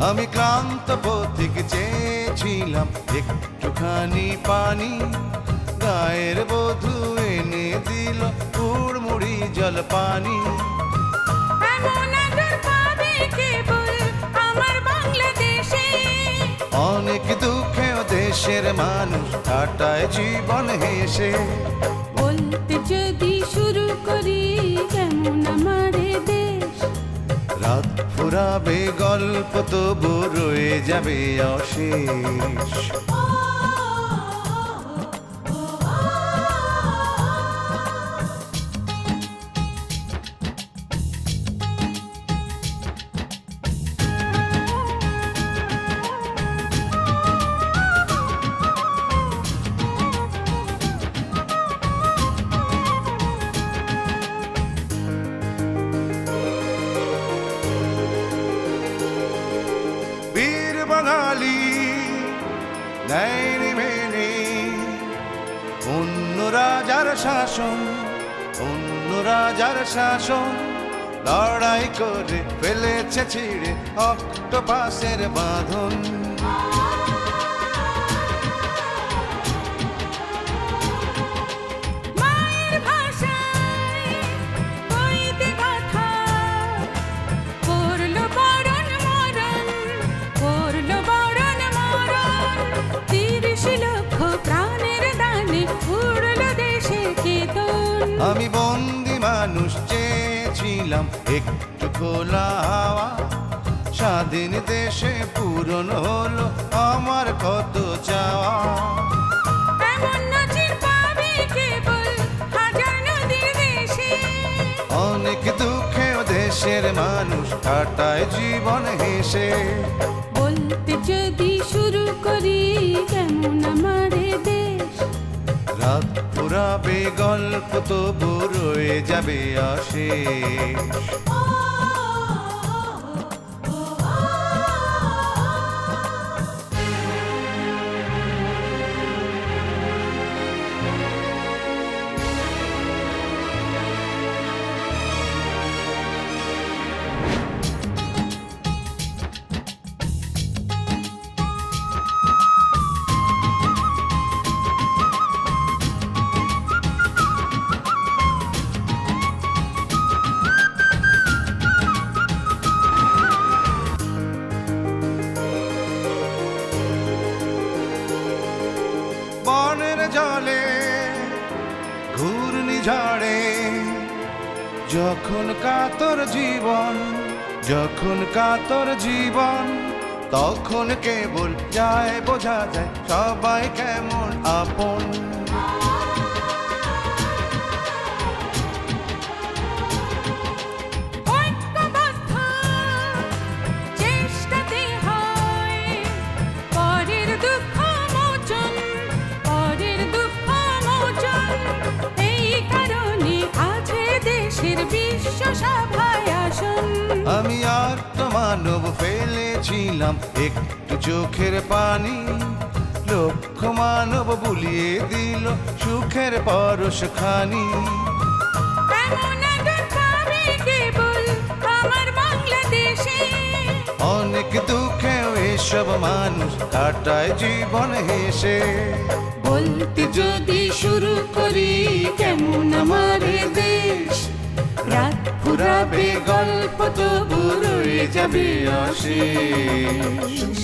আমি ক্লান্ত পথিক চেয়েছিলাম একটুখানি পানি, গায়ের বধূ এনে দিল হুড়মুড়ি জল পানি। অনেক দুঃখেও দেশের মানুষ কাটায় জীবন হেসে। বলতে যদি শুরু করি কেমন আমার দেশ, রাত ফুরাবে গল্প তবু রয়ে যাবে অশেষ। বাঙালি নেই মেনে অন্য রাজার শাসন, অন্য রাজার শাসন, লড়াই করে ফেলেছে ছিঁড়ে অক্টোপাসের বাঁধন। আমি বন্দি মানুষ চেয়েছিলাম একটু খোলা হাওয়া, স্বাধীন দেশে পূরণ হলো আমার কত চাওয়া। অনেক দুঃখেও দেশের মানুষ কাটায় জীবন হেসে। বলতে যদি শুরু করি কেমন আমার দেশ, রাত ফুরাবে গল্প তবু রয়ে যাবে অশেষ। বনের জলে ঘূর্ণিঝড়ে যখন কাতর জীবন, যখন কাতর জীবন, তখন কেবল যায় বোঝা যায় সবাই কেমন আপন। আমি আর তো মানব ফেলেছিলাম একটু চোখের পানি, লক্ষ মানব বুলিয়ে দিল সুখের পরশ খানি। অনেক দুঃখেও এসব মানুষ কাটায় জীবন হেসে। বলতে যদি শুরু করি কেমন আমার দেশ, রাত ফুরাবে গল্প তবু রয়ে যাবে অশেষ।